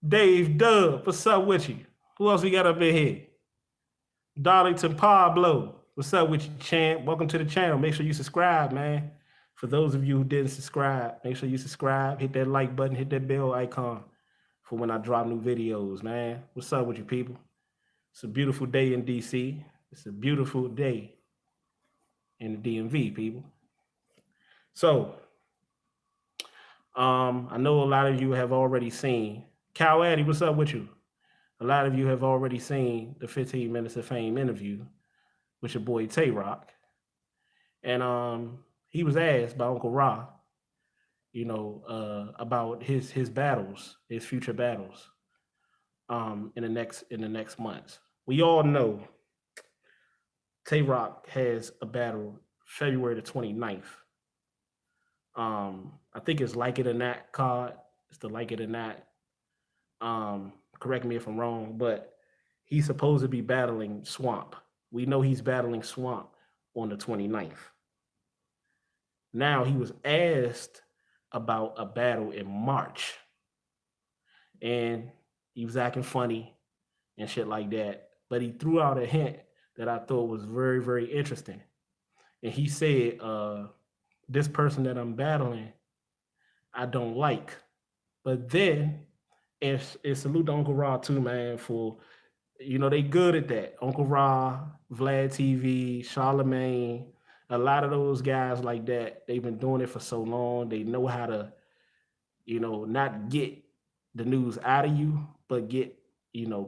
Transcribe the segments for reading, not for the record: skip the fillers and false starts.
Dave Dub, what's up with you? Who else we got up in here? Darlington Pablo, what's up with you, champ? Welcome to the channel. Make sure you subscribe, man. For those of you who didn't subscribe, make sure you subscribe, hit that like button, hit that bell icon for when I drop new videos, man. What's up with you, people? It's a beautiful day in DC. It's a beautiful day in the DMV, people. So, I know a lot of you have already seen. K.O.T.D, what's up with you? A lot of you have already seen the 15 Minutes of Fame interview with your boy Tay Rock. And he was asked by Uncle Ra, about his battles, his future battles, in the next months. We all know Tay Rock has a battle February the 29th. I think it's Like It or Not card. It's the Like It or Not. Correct me if I'm wrong, but he's supposed to be battling Swamp. We know he's battling Swamp on the 29th. Now he was asked about a battle in March, and he was acting funny and shit like that. But he threw out a hint that I thought was very, very interesting. And he said, this person that I'm battling, I don't like. But then, and salute to Uncle Ra too, man, for, they good at that. Uncle Ra, Vlad TV, Charlemagne, a lot of those guys like that, they've been doing it for so long. They know how to, not get the news out of you, but get,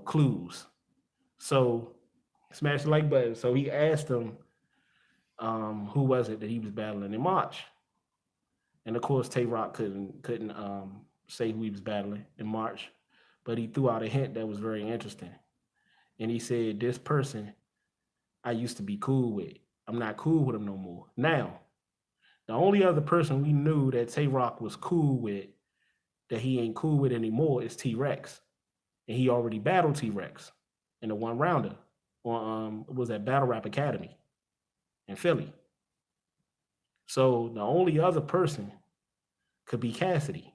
clues. So smash the like button. So he asked him, who was it that he was battling in March? And of course, Tay Rock couldn't say who he was battling in March, but he threw out a hint that was very interesting. And he said, this person I used to be cool with. I'm not cool with him no more. Now, the only other person we knew that Tay Rock was cool with that he ain't cool with anymore is T-Rex. And he already battled T-Rex in the one rounder on was at Battle Rap Academy in Philly. So the only other person could be Cassidy.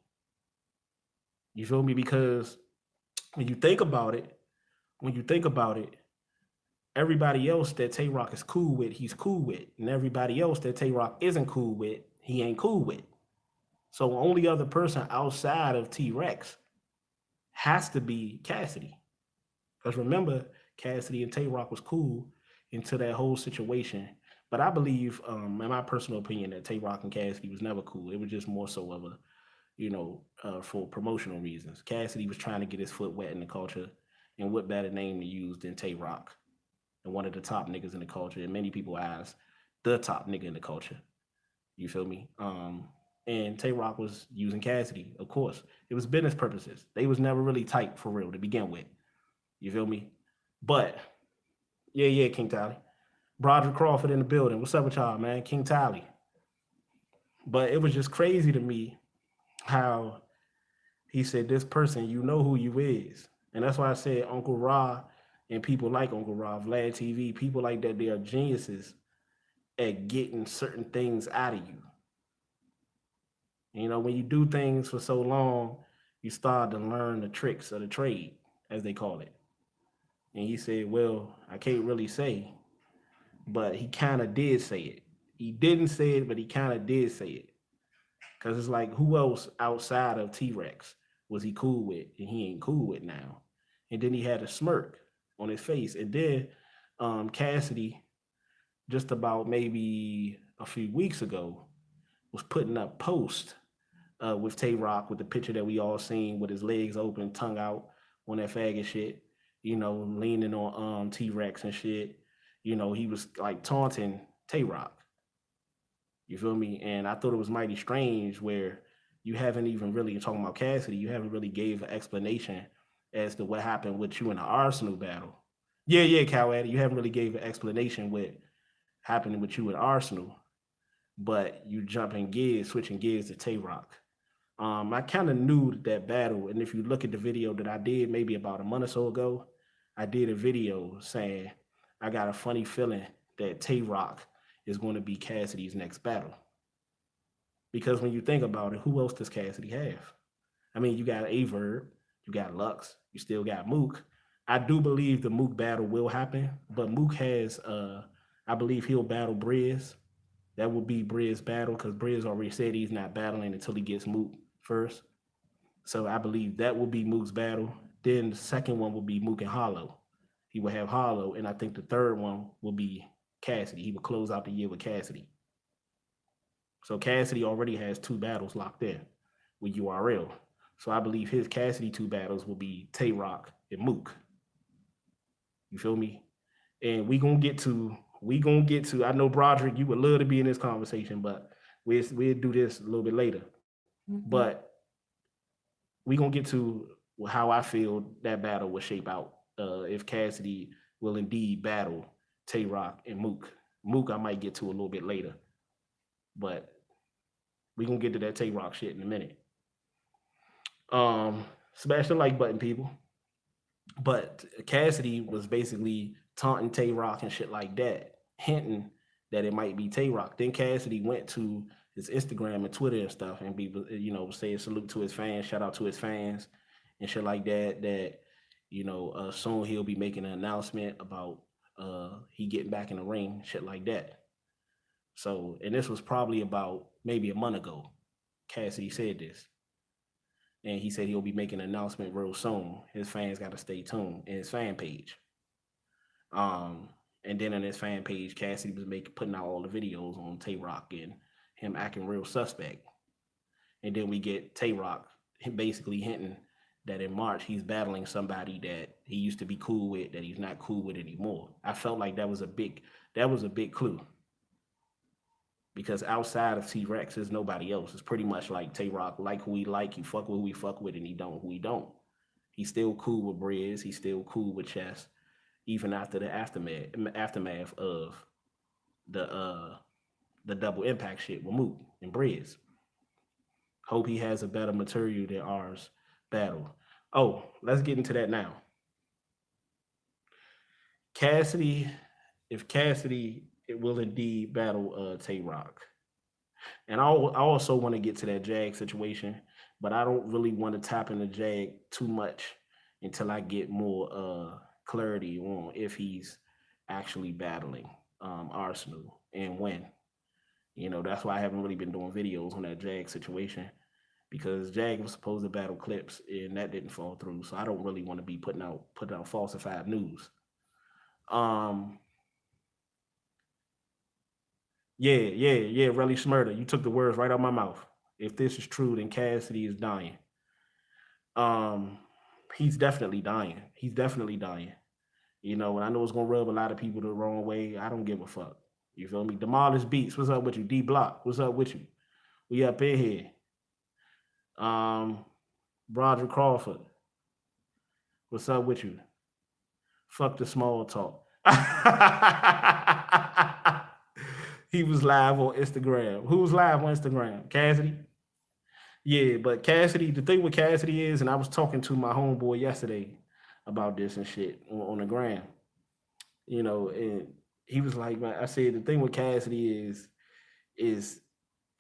You feel me? Because when you think about it, everybody else that Tay Rock is cool with, he's cool with. And everybody else that Tay Rock isn't cool with, he ain't cool with. So the only other person outside of T-Rex has to be Cassidy. Because remember, Cassidy and Tay Rock was cool into that whole situation. But I believe, in my personal opinion, that Tay Rock and Cassidy was never cool. It was just more so of a, for promotional reasons. Cassidy was trying to get his foot wet in the culture, and what better name to use than Tay Rock, and one of the top niggas in the culture, in many people's eyes, the top nigga in the culture. You feel me? And Tay Rock was using Cassidy, of course. It was business purposes. They was never really tight for real to begin with. You feel me? But yeah, King Tally. Broderick Crawford in the building. What's up with y'all, man? King Tally. But it was just crazy to me how he said, this person, you know who you is. And that's why I said Uncle Ra and people like Uncle Ra, Vlad TV, people like that, they are geniuses at getting certain things out of you. When you do things for so long, you start to learn the tricks of the trade, as they call it. And he said, well, I can't really say, but he kind of did say it. He didn't say it, but he kind of did say it. Because it's like, who else outside of T-Rex was he cool with and he ain't cool with now? And then he had a smirk on his face. And then Cassidy, just about maybe a few weeks ago, was putting up posts with Tay Rock with the picture that we all seen with his legs open, tongue out on that faggot shit, leaning on T-Rex and shit. He was like taunting Tay Rock. You feel me? And I thought it was mighty strange where you haven't even really, talking about Cassidy, you haven't really gave an explanation as to what happened with you in the Arsenal battle. Yeah, K.O.T, you haven't really gave an explanation what happened with you at Arsenal, but you jumping gears, switching gears to Tay Rock. I kind of knew that battle, and if you look at the video that I did maybe about a month or so ago, I did a video saying I got a funny feeling that Tay Rock is going to be Cassidy's next battle. Because when you think about it, who else does Cassidy have? I mean, you got Averb, You got Lux. You still got Mook. I do believe the Mook battle will happen, but Mook has I believe he'll battle Briz. That will be Briz battle because Briz already said he's not battling until he gets Mook first. So I believe that will be Mook's battle. Then the second one will be Mook and Hollow. He will have Hollow, and I think the third one will be Cassidy. He will close out the year with Cassidy. So Cassidy already has two battles locked in with URL. So I believe his Cassidy two battles will be Tay Rock and Mook. You feel me? And we gonna get to. I know Broderick, you would love to be in this conversation, but we'll do this a little bit later. But we gonna get to how I feel that battle will shape out. If Cassidy will indeed battle Tay Rock and Mook. Mook I might get to a little bit later, but we gonna get to that Tay Rock shit in a minute. Smash the like button, people. But Cassidy was basically taunting Tay Rock and shit like that, hinting that it might be Tay Rock. Then Cassidy went to his Instagram and Twitter and stuff and be, saying salute to his fans, shout out to his fans and shit like that. That soon he'll be making an announcement about he getting back in the ring, shit like that. So, and this was probably about maybe a month ago. Cassidy said this. And he said he'll be making an announcement real soon. His fans got to stay tuned in his fan page. And then on his fan page, Cassidy was putting out all the videos on Tay Rock and him acting real suspect. And then we get Tay Rock basically hinting that in March he's battling somebody that he used to be cool with that he's not cool with anymore. I felt like that was a big clue. Because outside of T Rex, there's nobody else. It's pretty much like Tay Rock, like who he like, he fuck with who he fuck with, and he don't who he don't. He's still cool with Briz. He's still cool with Chess, even after the aftermath of the double impact shit with Mook and Briz. Hope he has a better material than ours battle. Oh, let's get into that now. Cassidy, if Cassidy it will indeed battle Tay Rock. And I also want to get to that Jag situation, but I don't really want to tap into Jag too much until I get more clarity on if he's actually battling Arsenal and when. That's why I haven't really been doing videos on that Jag situation because Jag was supposed to battle Clips and that didn't fall through. So I don't really want to be putting out falsified news. Yeah, Relly Smurder. You took the words right out of my mouth. If this is true, then Cassidy is dying. Um, he's definitely dying. He's definitely dying. And I know it's gonna rub a lot of people the wrong way. I don't give a fuck. You feel me? Demolished Beats. What's up with you? D Block. What's up with you? We up in here. Roger Crawford. What's up with you? Fuck the small talk. He was live on Instagram. Who was live on Instagram? Cassidy? Yeah, but Cassidy, the thing with Cassidy is, and I was talking to my homeboy yesterday about this and shit on the gram, and he was like, man, I said the thing with Cassidy is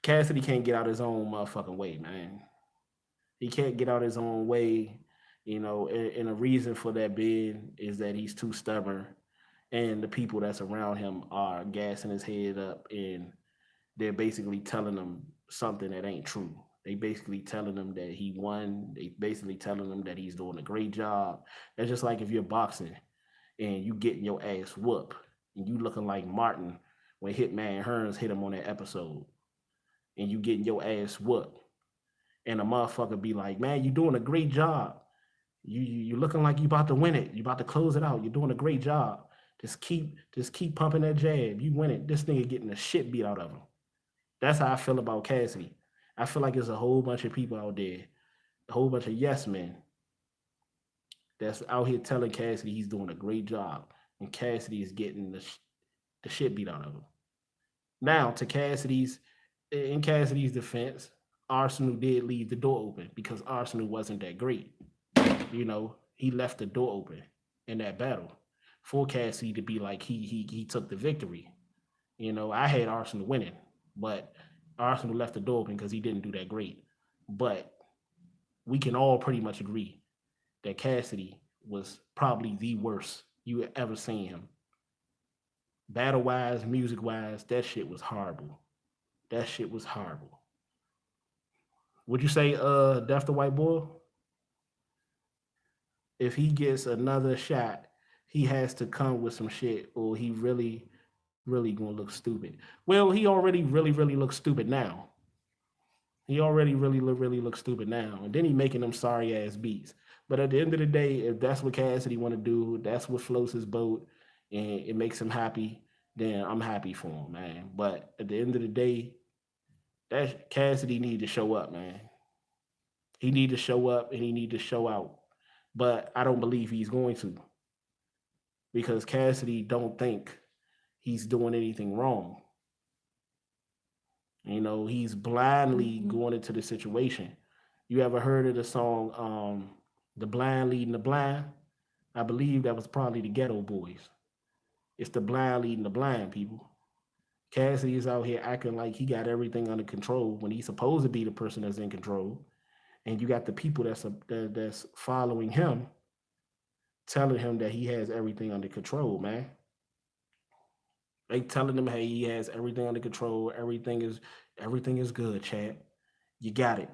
Cassidy can't get out his own motherfucking way, man. He can't get out his own way, and the reason for that being is that he's too stubborn and the people that's around him are gassing his head up and they're basically telling him something that ain't true. They basically telling him that he won. They basically telling him that he's doing a great job. That's just like if you're boxing and you getting your ass whooped and you looking like Martin when Hitman Hearns hit him on that episode and you getting your ass whooped and a motherfucker be like, man, you doing a great job. You looking like you about to win it. You about to close it out. You're doing a great job. Just keep pumping that jab. You win it. This nigga getting the shit beat out of him. That's how I feel about Cassidy. I feel like there's a whole bunch of people out there, a whole bunch of yes men that's out here telling Cassidy he's doing a great job, and Cassidy is getting the shit beat out of him. Now, in Cassidy's defense, Arsenal did leave the door open because Arsenal wasn't that great. He left the door open in that battle for Cassidy to be like he took the victory. I had Arsenal winning, but Arsenal left the door open because he didn't do that great. But we can all pretty much agree that Cassidy was probably the worst you ever seen him. Battle wise, music wise, that shit was horrible. That shit was horrible. Would you say Death the White Boy? If he gets another shot, he has to come with some shit or he really gonna look stupid. Well, he already really looks stupid now. He already really looks stupid now. And then he making them sorry ass beats. But at the end of the day, if that's what Cassidy want to do, that's what floats his boat and it makes him happy, then I'm happy for him, man. But at the end of the day, that Cassidy need to show up, man. He need to show up and he need to show out. But I don't believe he's going to because Cassidy don't think he's doing anything wrong. You know, he's blindly going into the situation. You ever heard of the song The Blind Leading the Blind? I believe that was probably the Ghetto Boys. It's the blind leading the blind, people. Cassidy is out here acting like he got everything under control when he's supposed to be the person that's in control. And you got the people that's following him, telling him that he has everything under control, man. They telling him, hey, he has everything under control. Everything is good, Chad. You got it.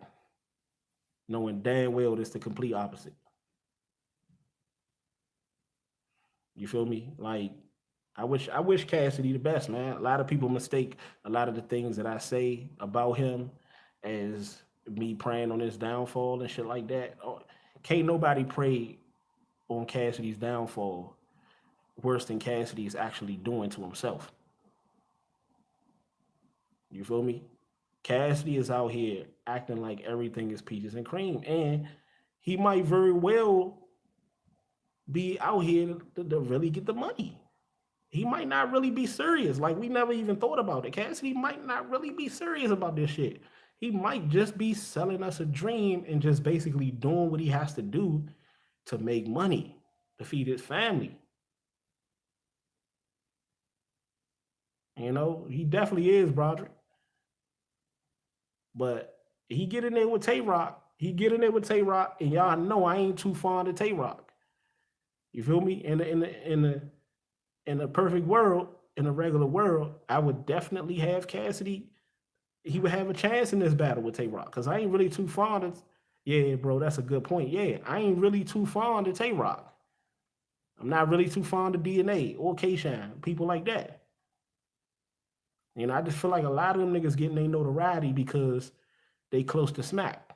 Knowing damn well it's the complete opposite. You feel me? Like I wish Cassidy the best, man. A lot of people mistake a lot of the things that I say about him as me praying on his downfall and shit like that. Oh, can't nobody pray on Cassidy's downfall worse than Cassidy is actually doing to himself. You feel me? Cassidy is out here acting like everything is peaches and cream, and he might very well be out here to really get the money. He might not really be serious. Like we never even thought about it. Cassidy might not really be serious about this shit. He might just be selling us a dream and just basically doing what he has to do to make money to feed his family. You know, he definitely is, Broderick. But he get in there with Tay Rock. He get in there with Tay Rock, and y'all know I ain't too fond of Tay Rock. You feel me? In the perfect world, in a regular world, I would definitely have Cassidy. He would have a chance in this battle with Tay Rock because I ain't really too fond of. Yeah, bro, that's a good point. Yeah, I ain't really too fond of Tay Rock. I'm not really too fond of DNA or K Shine, people like that. You know, I just feel like a lot of them niggas getting their notoriety because they close to smack.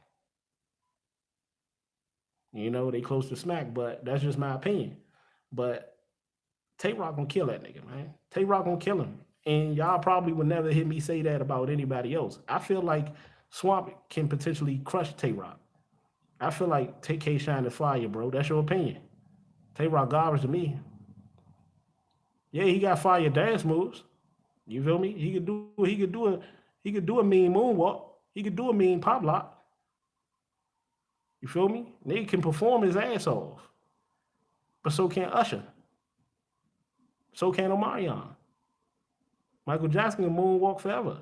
You know, they close to smack, but that's just my opinion. But Tay Rock gonna kill that nigga, man. Tay Rock gonna kill him. And y'all probably would never hear me say that about anybody else. I feel like Swamp can potentially crush Tay Rock. I feel like Take K Shine is fire, bro. That's your opinion. Tay Rock garbage to me. Yeah, he got fire dance moves. You feel me? He could do a mean moonwalk. He could do a mean pop lock. You feel me? Nigga can perform his ass off. But so can Usher. So can Omarion. Michael Jackson can moonwalk forever.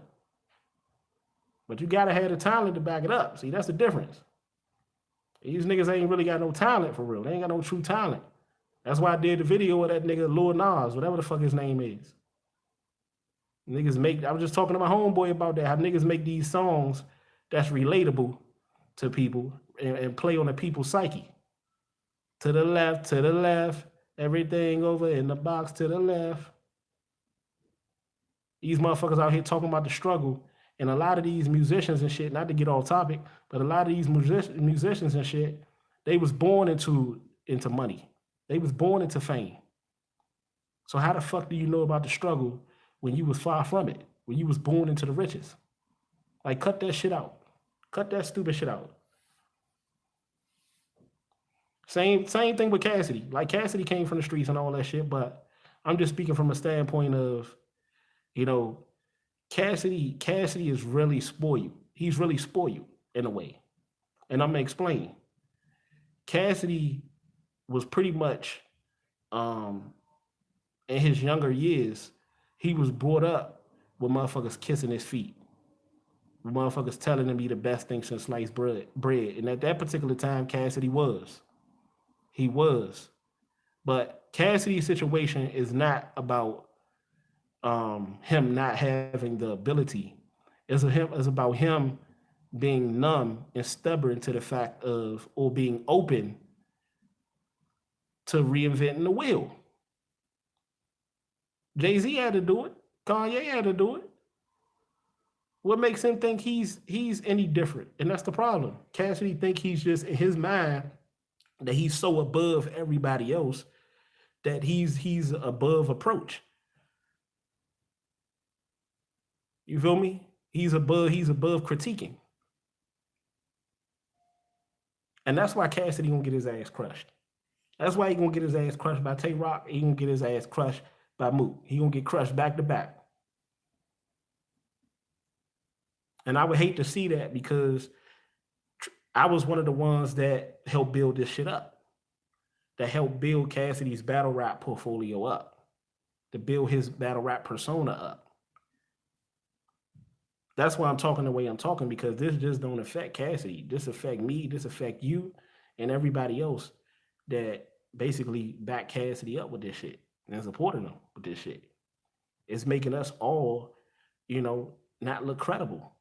But you gotta have the talent to back it up. See, that's the difference. These niggas ain't really got no talent for real. They ain't got no true talent. That's why I did the video of that nigga Lil Nas, whatever the fuck his name is. Niggas make, I was just talking to my homeboy about that, how niggas make these songs that's relatable to people and play on the people's psyche. To the left, everything over in the box to the left. These motherfuckers out here talking about the struggle. And a lot of these musicians and shit, not to get off topic, but a lot of these musicians and shit, they was born into money. They was born into fame. So how the fuck do you know about the struggle when you was far from it? When you was born into the riches? Like cut that shit out. Cut that stupid shit out. Same thing with Cassidy. Like Cassidy came from the streets and all that shit, but I'm just speaking from a standpoint of, you know, Cassidy is really spoiled. He's really spoiled in a way. And I'm gonna explain. Cassidy was pretty much in his younger years, he was brought up with motherfuckers kissing his feet. With motherfuckers telling him he the best thing since sliced bread. And at that particular time, Cassidy was. He was. But Cassidy's situation is not about him not having the ability. It's about him being numb and stubborn to the fact of or being open to reinventing the wheel. Jay-Z had to do it. Kanye had to do it. What makes him think he's any different? And that's the problem. Cassidy think he's just in his mind that he's so above everybody else that he's above approach. You feel me? He's above critiquing. And that's why Cassidy gonna get his ass crushed. That's why he gonna get his ass crushed by Tay Rock. He gonna get his ass crushed by Mook. He gonna get crushed back to back. And I would hate to see that because I was one of the ones that helped build this shit up. That helped build Cassidy's battle rap portfolio up. To build his battle rap persona up. That's why I'm talking the way I'm talking, because this just don't affect Cassidy. This affect me. This affect you and everybody else that basically back Cassidy up with this shit and supporting him with this shit. It's making us all, not look credible.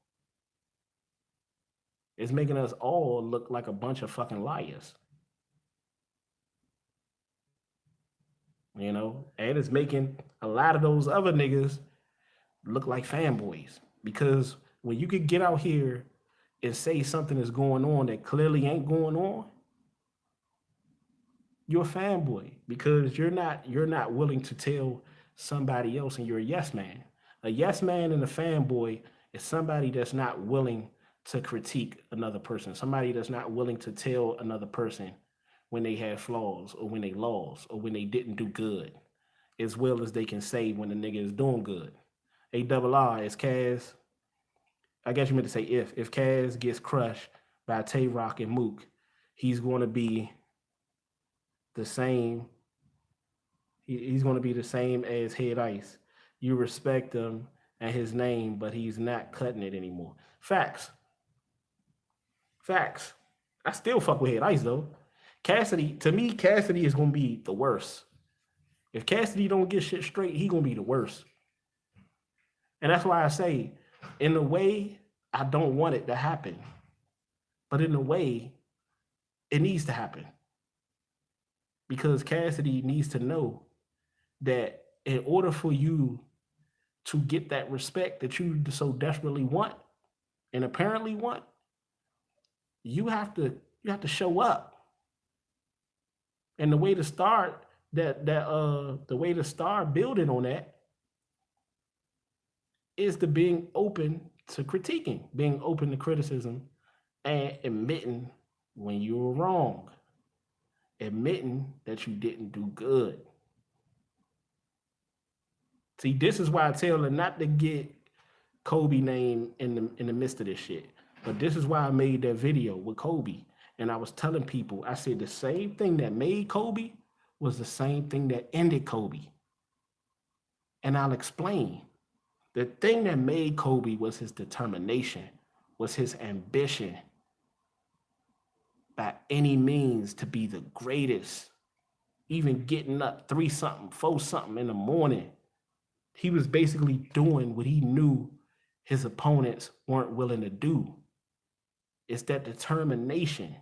It's making us all look like a bunch of fucking liars. And it's making a lot of those other niggas look like fanboys. Because when you could get out here and say something is going on that clearly ain't going on, you're a fanboy because you're not willing to tell somebody else, and you're a yes man. A yes man and a fanboy is somebody that's not willing to critique another person, somebody that's not willing to tell another person when they have flaws or when they lost or when they didn't do good, as well as they can say when the nigga is doing good. A double R is Kaz. I guess you meant to say if Kaz gets crushed by Tay Rock and Mook, he's going to be the same. He's going to be the same as Head Ice. You respect him and his name, but he's not cutting it anymore. Facts. Facts. I still fuck with Head Ice though. Cassidy, to me, Cassidy is going to be the worst. If Cassidy don't get shit straight, he going to be the worst. And that's why I say, in a way, I don't want it to happen. But in a way, it needs to happen. Because Cassidy needs to know that in order for you to get that respect that you so desperately want and apparently want, you have to show up. And the way to start building on that is to being open to critiquing, being open to criticism, and admitting when you were wrong, admitting that you didn't do good. See, this is why I tell her not to get Kobe name in the midst of this shit. But this is why I made that video with Kobe. And I was telling people, I said the same thing that made Kobe was the same thing that ended Kobe. And I'll explain. The thing that made Kobe was his determination, was his ambition by any means to be the greatest. Even getting up 3-something, 4-something in the morning. He was basically doing what he knew his opponents weren't willing to do. It's that determination.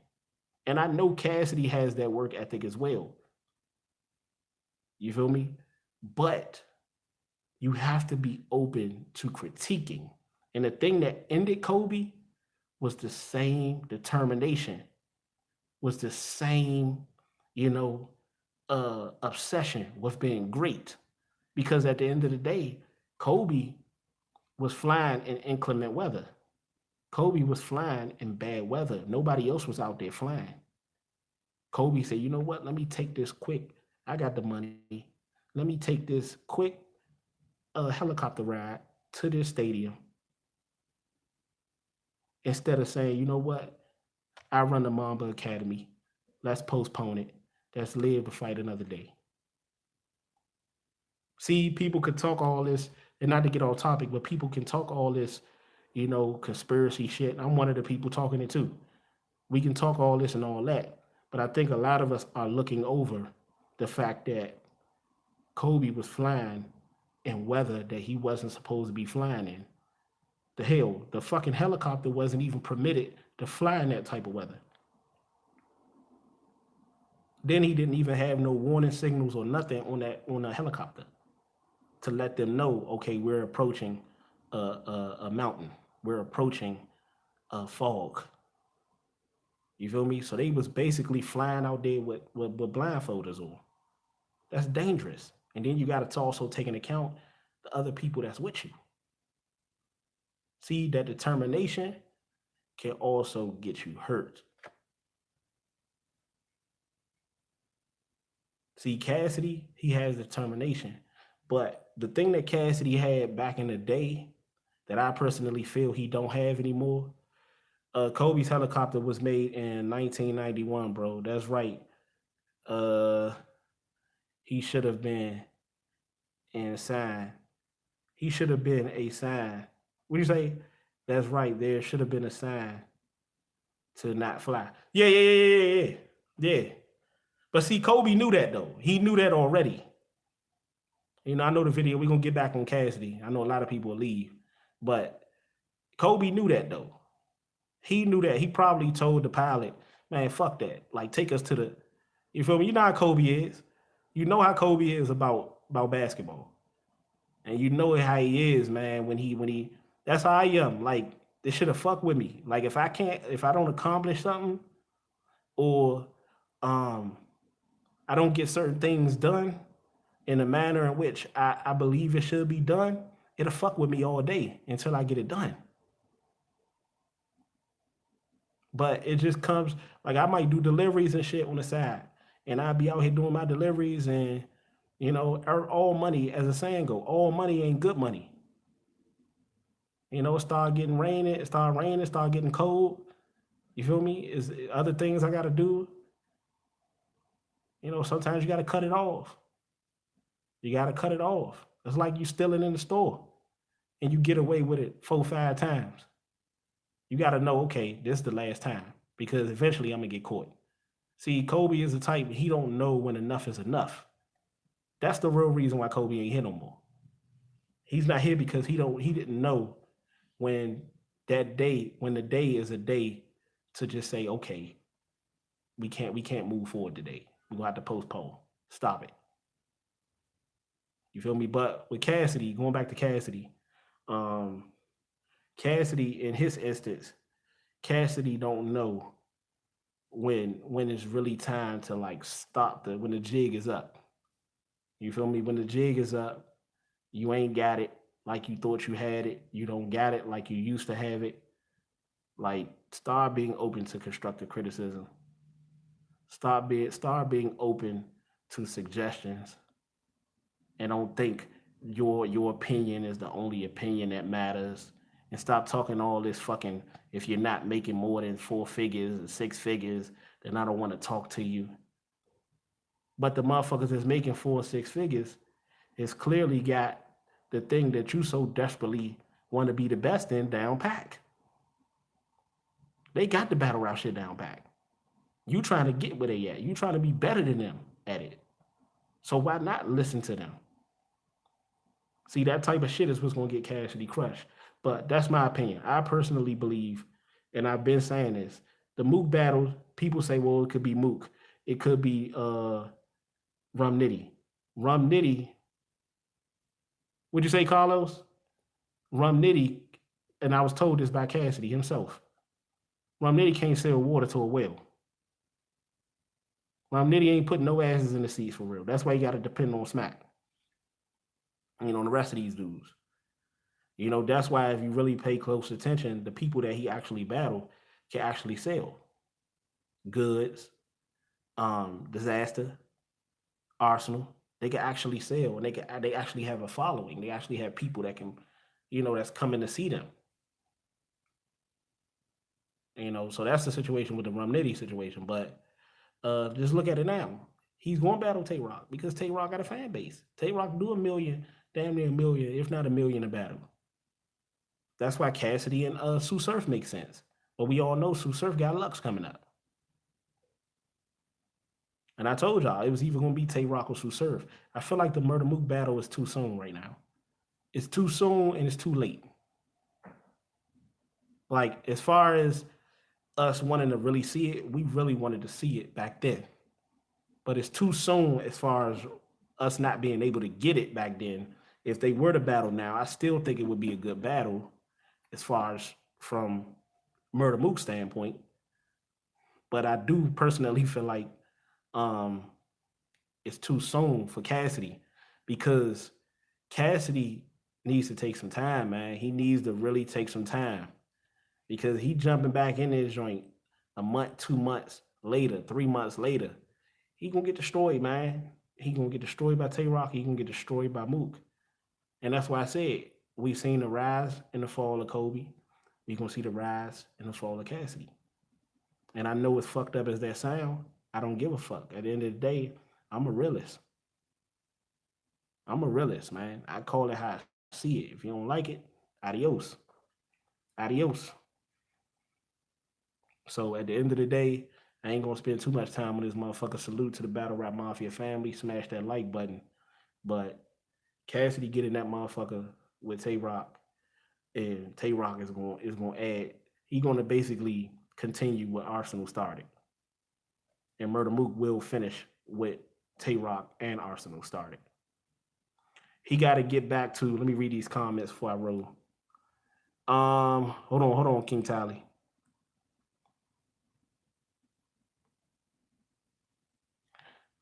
And I know Cassidy has that work ethic as well. You feel me? But you have to be open to critiquing. And the thing that ended Kobe was the same determination, was the same, obsession with being great. Because at the end of the day, Kobe was flying in inclement weather. Kobe was flying in bad weather. Nobody else was out there flying. Kobe said, you know what? Let me take this quick. I got the money. Let me take this quick helicopter ride to this stadium. Instead of saying, you know what? I run the Mamba Academy. Let's postpone it. Let's live to fight another day. See, people could talk all this, and not to get off topic, but people can talk all this, conspiracy shit. I'm one of the people talking it too. We can talk all this and all that. But I think a lot of us are looking over the fact that Kobe was flying in weather that he wasn't supposed to be flying in. The hell, the fucking helicopter wasn't even permitted to fly in that type of weather. Then he didn't even have no warning signals or nothing on a helicopter to let them know, okay, we're approaching a mountain, we're approaching a fog. You feel me? So they was basically flying out there with blindfolders on. That's dangerous. And then you got to also take into account the other people that's with you. See, that determination can also get you hurt. See, Cassidy, he has determination. But the thing that Cassidy had back in the day that I personally feel he don't have anymore, Kobe's helicopter was made in 1991, bro. That's right. Uh, he should have been in sign. He should have been a sign. What do you say? That's right. There should have been a sign to not fly. Yeah, yeah, yeah, yeah, yeah, yeah. Yeah. But see, Kobe knew that though. He knew that already. You know, I know the video. We're gonna get back on Cassidy. I know a lot of people will leave, but Kobe knew that though. He knew that. He probably told the pilot, "Man, fuck that. Like, take us to the." You feel me? You know how Kobe is. You know how Kobe is about basketball, and you know how he is, man. When he. That's how I am. Like, they should have fucked with me. Like, if I don't accomplish something, or um, I don't get certain things done in a manner in which I believe it should be done, it'll fuck with me all day until I get it done. But it just comes like I might do deliveries and shit on the side, and I'll be out here doing my deliveries, and all money, as a saying go, all money ain't good money. It start getting raining, start getting cold. You feel me? Is other things I gotta do. Sometimes you gotta cut it off. You gotta cut it off. It's like you stealing in the store, and you get away with it 4, 5 times. You gotta know, okay, this is the last time because eventually I'm gonna get caught. See, Kobe is the type, he don't know when enough is enough. That's the real reason why Kobe ain't here no more. He's not here because he didn't know when when the day is a day to just say, okay, we can't move forward today. We're gonna have to postpone. Stop it. You feel me? But with Cassidy, going back to Cassidy, um, Cassidy in his instance, Cassidy don't know when it's really time to like stop when the jig is up. You feel me? When the jig is up, you ain't got it like you thought you had it. You don't got it like you used to have it. Like, start being open to constructive criticism. Start being open to suggestions, and don't think your opinion is the only opinion that matters. And stop talking all this fucking, if you're not making more than 4 figures or 6 figures, then I don't want to talk to you. But the motherfuckers that's making 4 or 6 figures has clearly got the thing that you so desperately want to be the best in down pack. They got the battle rap shit down pack. You trying to get where they at. You trying to be better than them at it. So why not listen to them? See, that type of shit is what's going to get Cassidy crushed. But that's my opinion. I personally believe, and I've been saying this, the Mook battle, people say, well, it could be Mook. It could be Rum Nitty. Rum Nitty, would you say, Carlos? Rum Nitty, and I was told this by Cassidy himself. Rum Nitty can't sell water to a well. Rum Nitty ain't putting no asses in the seats for real. That's why you got to depend on Smack. The rest of these dudes. That's why if you really pay close attention, the people that he actually battled can actually sell. Goods, Disaster, Arsenal, they can actually sell, and they actually have a following. They actually have people that can, that's coming to see them. So that's the situation with the Rum Nitty situation. But just look at it now. He's going to battle Tay Rock because Tay Rock got a fan base. Tay Rock do damn near a million, if not a million a battle. That's why Cassidy and Sue Surf make sense. But we all know Sue Surf got Lux coming up. And I told y'all it was either gonna be Tay Rock or Sue Surf. I feel like the Murder Mook battle is too soon right now. It's too soon and it's too late. Like as far as us wanting to really see it, we really wanted to see it back then. But it's too soon as far as us not being able to get it back then. If they were to battle now, I still think it would be a good battle as far as from Murder Mook's standpoint. But I do personally feel like um, it's too soon for Cassidy because Cassidy needs to take some time, man. He needs to really take some time because he jumping back in his joint a month, 2 months later, 3 months later. He gonna get destroyed, man. He gonna get destroyed by Tay Rock. He gonna get destroyed by Mook, and that's why I said we've seen the rise and the fall of Kobe. We gonna see the rise and the fall of Cassidy. And I know as fucked up as that sound, I don't give a fuck. At the end of the day, I'm a realist. I'm a realist, man. I call it how I see it. If you don't like it, adios. Adios. So at the end of the day, I ain't gonna spend too much time on this motherfucker. Salute to the Battle Rap Mafia family. Smash that like button. But Cassidy getting that motherfucker with Tay Rock, and Tay Rock is going to add. He going to basically continue what Arsenal started, and Murder Mook will finish what Tay Rock and Arsenal started. He got to get back to. Let me read these comments before I roll. Hold on, King Tally.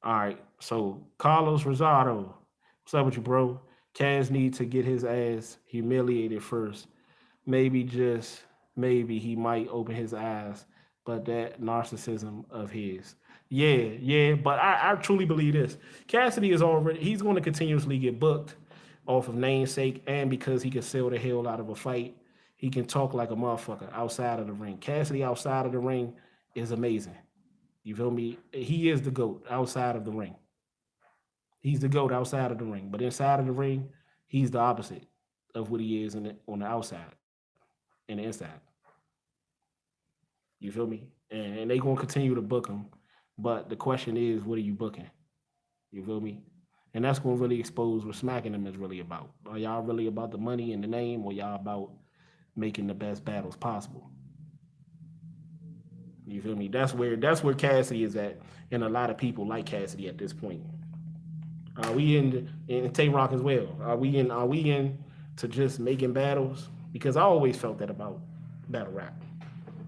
All right, so Carlos Rosado, what's up with you, bro? Kaz need to get his ass humiliated first. Maybe just maybe he might open his eyes, but that narcissism of his. Yeah, but I truly believe this. Cassidy is already he's going to continuously get booked off of namesake and because he can sell the hell out of a fight. He can talk like a motherfucker outside of the ring. Cassidy outside of the ring is amazing. You feel me? He is the GOAT outside of the ring. He's the GOAT outside of the ring. But inside of the ring, he's the opposite of what he is on the outside and the inside. You feel me? And they gonna continue to book him. But the question is, what are you booking? You feel me? And that's gonna really expose what smacking them is really about. Are y'all really about the money and the name, or y'all about making the best battles possible? You feel me? That's where Cassidy is at, and a lot of people like Cassidy at this point. Are we in Tay Rock as well? Are we in to just making battles? Because I always felt that about battle rap.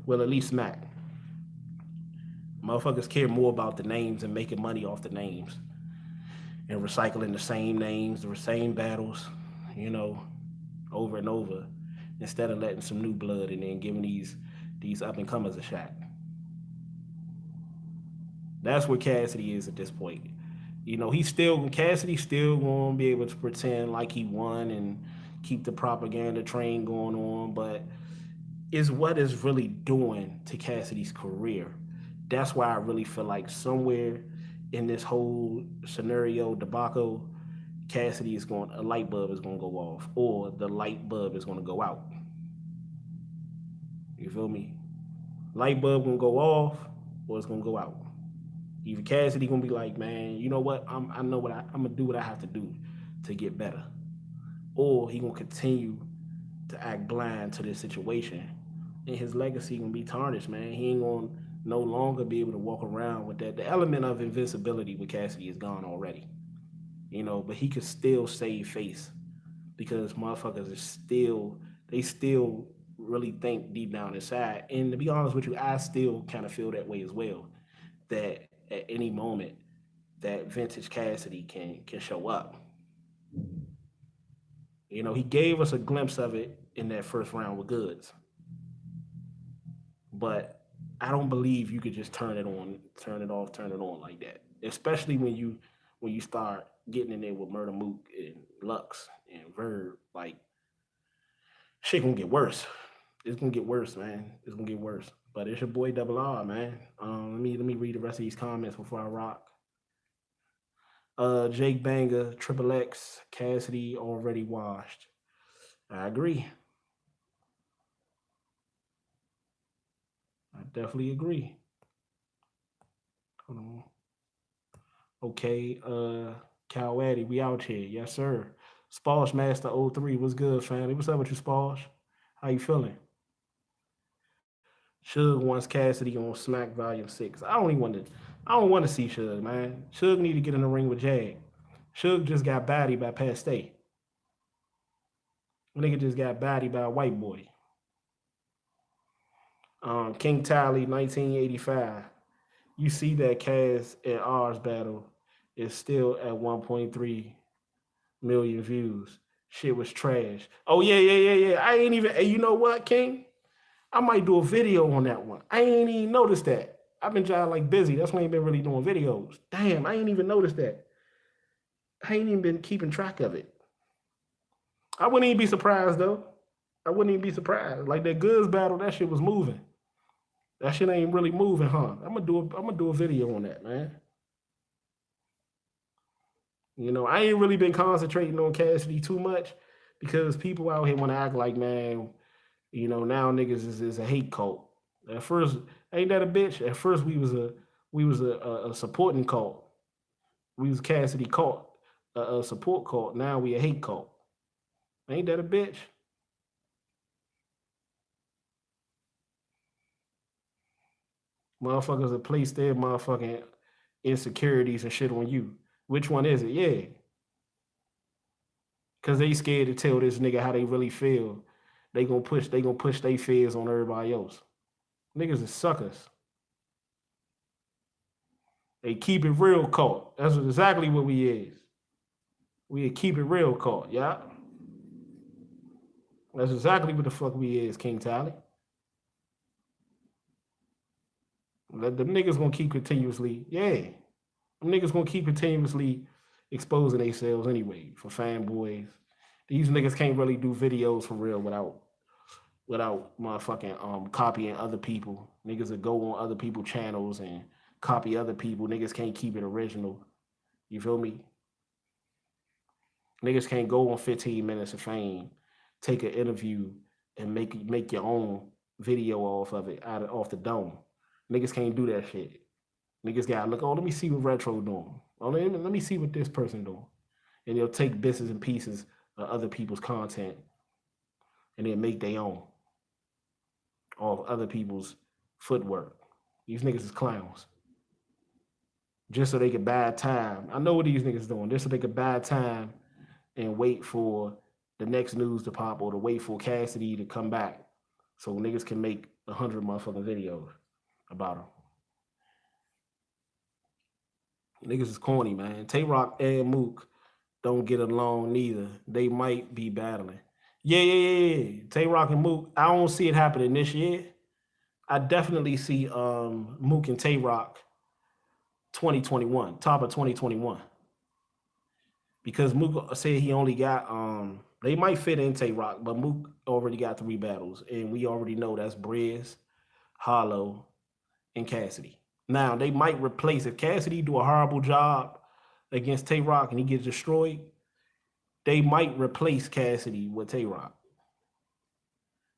Well, at least Smack. Motherfuckers care more about the names and making money off the names and recycling the same names, the same battles, you know, over and over, instead of letting some new blood in there and giving these up and comers a shot. That's where Cassidy is at this point. He's still Cassidy still gonna be able to pretend like he won and keep the propaganda train going on, but is what is really doing to Cassidy's career. That's why I really feel like somewhere in this whole scenario debacle, Cassidy is going a light bulb is gonna go off, or the light bulb is gonna go out. You feel me? Light bulb gonna go off, or it's gonna go out. Either Cassidy gonna be like, man, you know what? I know I'm gonna do what I have to do to get better, or he gonna continue to act blind to this situation, and his legacy gonna be tarnished, man. He ain't gonna no longer be able to walk around with that. The element of invincibility with Cassidy is gone already, but he could still save face because motherfuckers is still really think deep down inside. And to be honest with you, I still kind of feel that way as well. That at any moment that vintage Cassidy can show up. He gave us a glimpse of it in that first round with Goods, but I don't believe you could just turn it on, turn it off, turn it on like that. Especially when you start getting in there with Murder Mook and Lux and Verb, like shit gonna get worse. It's gonna get worse, man. It's gonna get worse. But it's your boy Double R, man. Let me read the rest of these comments before I rock. Jake Banger, Triple X, Cassidy already washed. I agree. I definitely agree. Hold on. Okay, K.O.T.D, we out here. Yes, sir. Sposh Master '03. What's good, family? What's up with you, Sposh? How you feeling? Suge wants Cassidy on Smack Volume 6. I don't want to see Suge, man. Suge need to get in the ring with Jag. Suge just got bodied by Pat Stay. Nigga just got bodied by a white boy. King Tally, 1985. You see that Cass and R's battle is still at 1.3 million views. Shit was trash. Oh yeah. I ain't even. Hey, you know what, King? I might do a video on that one. I ain't even noticed that. I've been trying like busy. That's why I ain't been really doing videos. Damn, I ain't even noticed that. I ain't even been keeping track of it. I wouldn't even be surprised though. I wouldn't even be surprised. Like that goods battle, that shit was moving. That shit ain't really moving, huh? I'm gonna do a video on that, man. You know, I ain't really been concentrating on Cassidy too much because people out here want to act like, man, you know, now niggas is a hate cult. At first, ain't that a bitch? At first, we was a supporting cult. We was Cassidy cult, a support cult. Now we a hate cult. Ain't that a bitch? Motherfuckers that place their motherfucking insecurities and shit on you. Which one is it? Yeah, cause they scared to tell this nigga how they really feel. They gonna push their fears on everybody else. Niggas is suckers. They keep it real cult. That's exactly what we is. We a keep it real cult, yeah. That's exactly what the fuck we is, King Tally. The niggas gonna keep continuously, yeah. Them niggas gonna keep continuously exposing themselves anyway for fanboys. These niggas can't really do videos for real without motherfucking copying other people. Niggas that go on other people's channels and copy other people. Niggas can't keep it original. You feel me? Niggas can't go on 15 minutes of fame, take an interview, and make your own video off of it off the dome. Niggas can't do that shit. Niggas gotta look. Oh, let me see what Retro doing. Oh, let me see what this person doing. And they'll take bits and pieces of other people's content and then make their own off other people's footwork. These niggas is clowns. Just so they could buy time. I know what these niggas doing. Just so they could buy time and wait for the next news to pop or to wait for Cassidy to come back so niggas can make 100 motherfucking videos about him. Niggas is corny, man. Tay Rock and Mook don't get along neither. They might be battling. Yeah. Tay Rock and Mook, I don't see it happening this year. I definitely see Mook and Tay Rock 2021, top of 2021. Because Mook said he only got they might fit in Tay Rock, but Mook already got 3 battles, and we already know that's Briz, Hollow, and Cassidy. Now they might replace if Cassidy do a horrible job against Tay Rock and he gets destroyed, they might replace Cassidy with Tay Rock.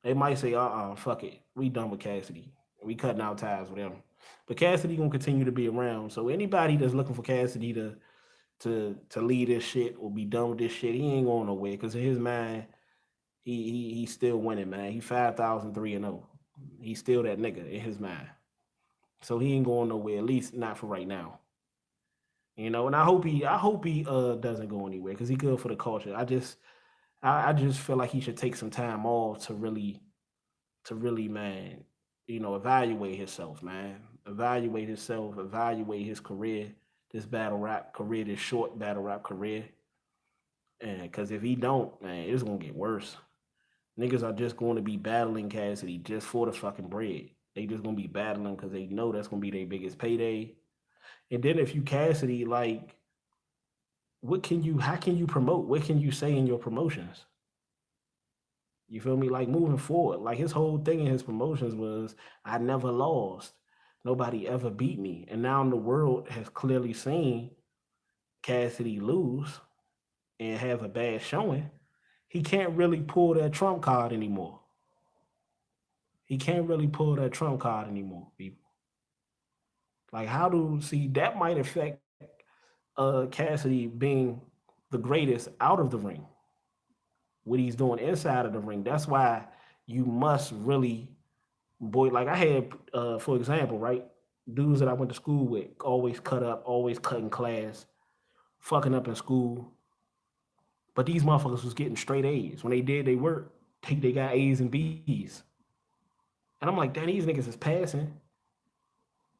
They might say, fuck it. We done with Cassidy. We cutting out ties with him. But Cassidy gonna continue to be around. So anybody that's looking for Cassidy to lead this shit or be done with this shit, he ain't going nowhere. Cause in his mind, he's still winning, man. He 5,003-0. He's still that nigga in his mind. So he ain't going nowhere, at least not for right now. You know, and I hope he doesn't go anywhere because he good for the culture. I just feel like he should take some time off to really, man, you know, evaluate himself, man. Evaluate himself, evaluate his career, this battle rap career, this short battle rap career. And because if he don't, man, it's gonna get worse. Niggas are just going to be battling Cassidy just for the fucking bread. They just gonna be battling because they know that's gonna be their biggest payday. And then if you Cassidy, like, how can you promote? What can you say in your promotions? You feel me? Like moving forward, like his whole thing in his promotions was, I never lost. Nobody ever beat me. And now the world has clearly seen Cassidy lose and have a bad showing. He can't really pull that trump card anymore. He can't really pull that trump card anymore, people. Like, how do see that might affect Cassidy being the greatest out of the ring, what he's doing inside of the ring. That's why you must really, boy, like I had, for example, right? Dudes that I went to school with always cut up, always cutting class, fucking up in school. But these motherfuckers was getting straight A's. When they did they work, they got A's and B's. And I'm like, damn, these niggas is passing,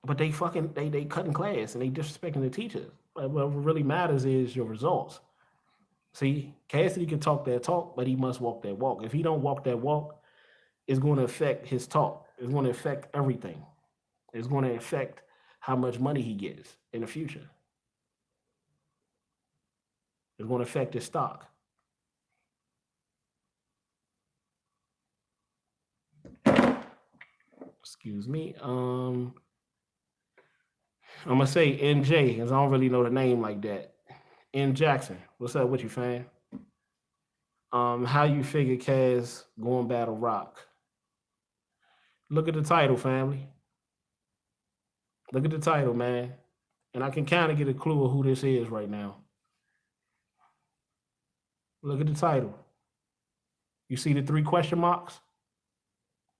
but they fucking they cutting class and they disrespecting the teachers. But what really matters is your results. See, Cassidy can talk that talk, but he must walk that walk. If he don't walk that walk, it's going to affect his talk. It's going to affect everything. It's going to affect how much money he gets in the future. It's going to affect his stock. Excuse me. I'm gonna say NJ because I don't really know the name like that. N Jackson, what's up with you, fam? How you figure Kaz going battle Rock? Look at the title, family. Look at the title, man. And I can kind of get a clue of who this is right now. Look at the title. You see the three question marks?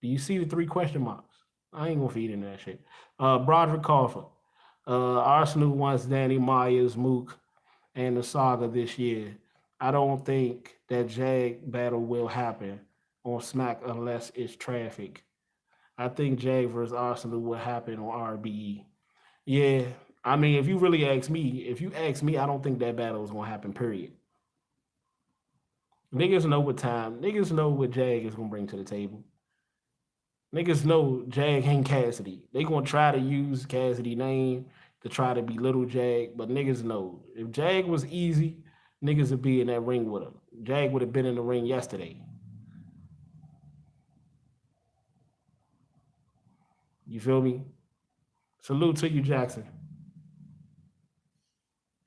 Do you see the three question marks? I ain't gonna feed into that shit. Broderick Crawford. Arsenal wants Danny Myers, Mook, and the saga this year. I don't think that Jag battle will happen on Smack unless it's traffic. I think Jag versus Arsenal will happen on RBE. Yeah, I mean, if you really ask me, if you ask me, I don't think that battle is gonna happen. Period. Niggas know what time. Niggas know what Jag is gonna bring to the table. Niggas know Jag ain't Cassidy. They gonna try to use Cassidy name to try to belittle Jag, but niggas know if Jag was easy, niggas would be in that ring with him. Jag would have been in the ring yesterday. You feel me? Salute to you, Jackson.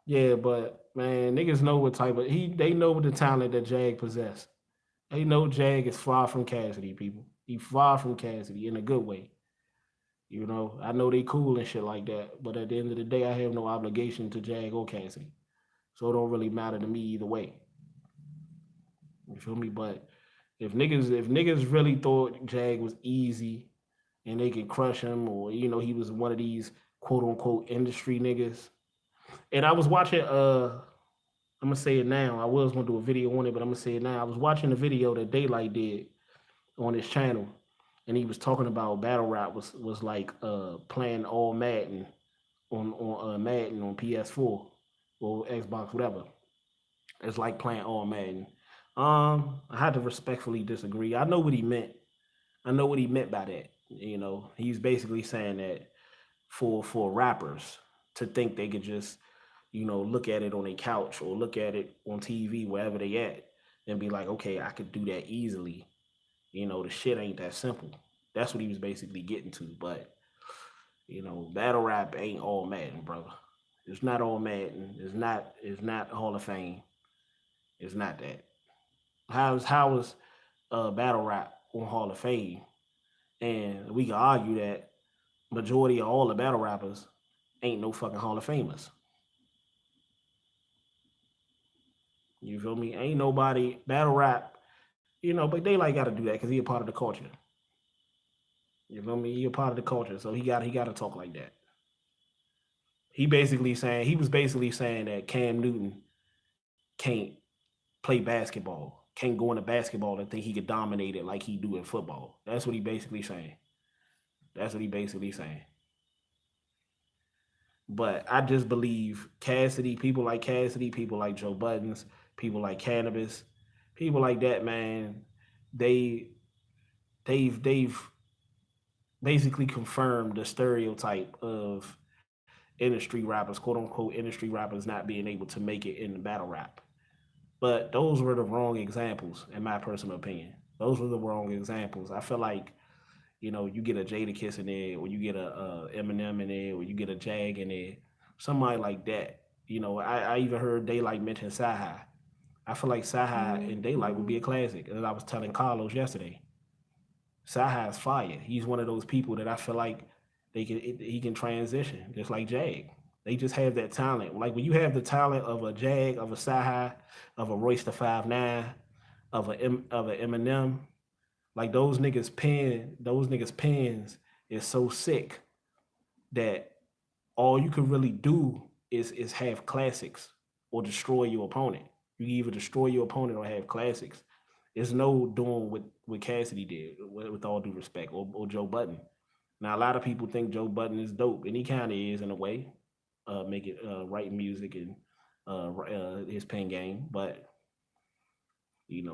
Yeah, but man, niggas know what type of he. They know the talent that Jag possess. They know Jag is far from Cassidy, people. He far from Cassidy in a good way. You know, I know they cool and shit like that, but at the end of the day, I have no obligation to Jag or Cassidy, so it don't really matter to me either way. You feel me? But if niggas really thought Jag was easy and they could crush him, or he was one of these quote unquote industry niggas. And I was watching I'm gonna say it now. I was gonna do a video on it, but I'm gonna say it now. I was watching the video that Daylight did on his channel, and he was talking about battle rap was like playing all Madden on Madden on PS4 or Xbox, whatever. It's like playing all Madden. I had to respectfully disagree. I know what he meant. I know what he meant by that. He's basically saying that for rappers to think they could just look at it on a couch or look at it on TV wherever they at and be like, okay, I could do that easily. The shit ain't that simple. That's what he was basically getting to. But battle rap ain't all Madden, brother. It's not all Madden. It's not Hall of Fame. It's not that. How is battle rap on Hall of Fame? And we can argue that majority of all the battle rappers ain't no fucking Hall of Famers. You feel me? Ain't nobody battle rap, but they like got to do that because he a part of the culture. You feel me? He a part of the culture, so he got to talk like that. He was basically saying that Cam Newton can't play basketball, can't go into basketball and think he could dominate it like he do in football. That's what he basically saying. That's what he basically saying. But I just believe Cassidy, people like Joe Buttons, people like Cannabis, people like that, man, they they've basically confirmed the stereotype of industry rappers, quote unquote industry rappers not being able to make it in the battle rap. But those were the wrong examples, in my personal opinion. Those were the wrong examples. I feel like you get a Jadakiss in there, or you get a Eminem in there, or you get a Jag in there, somebody like that. I even heard Daylight mention Sci. I feel like Sci and Daylight would be a classic. As I was telling Carlos yesterday, Sci is fire. He's one of those people that I feel like he can transition just like Jag. They just have that talent. Like when you have the talent of a Jag, of a Sci, of a Royce the 5'9", of a Eminem, like those niggas pens is so sick that all you can really do is have classics or destroy your opponent. You can either destroy your opponent or have classics. There's no doing what Cassidy did, with all due respect, or Joe Budden. Now a lot of people think Joe Budden is dope, and he kind of is in a way, making writing music and his pen game. But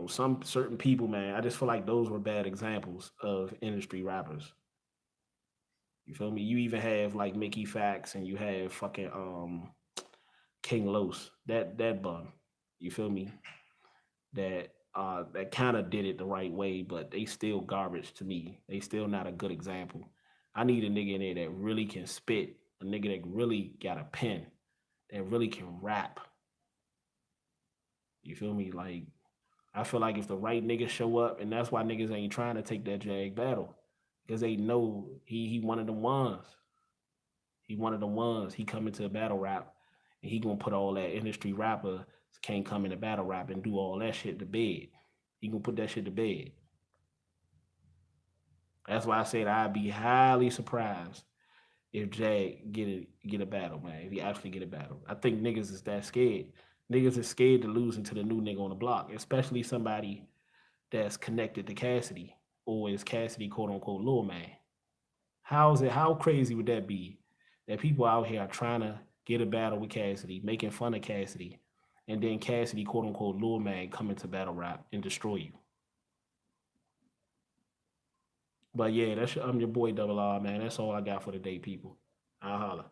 some certain people, man, I just feel like those were bad examples of industry rappers. You feel me? You even have like Mickey Fax, and you have fucking King Los, that bum. You feel me? That kind of did it the right way, but they still garbage to me. They still not a good example. I need a nigga in there that really can spit, a nigga that really got a pen, that really can rap. You feel me? Like I feel like if the right niggas show up, and that's why niggas ain't trying to take that Jag battle, because they know he one of them ones. He one of the ones. He come into a battle rap, and he gonna put all that industry rapper can't come into battle rap and do all that shit to bed. He gonna put that shit to bed. That's why I said I'd be highly surprised if Jag get a battle, man. If he actually get a battle, I think niggas is that scared. Niggas is scared to losing to the new nigga on the block, especially somebody that's connected to Cassidy, or is Cassidy quote unquote Lil Man. How crazy would that be? That people out here are trying to get a battle with Cassidy, making fun of Cassidy, and then Cassidy quote unquote Lil Man come into battle rap and destroy you. But yeah, I'm your boy Double R, man. That's all I got for today, people. I'll holla.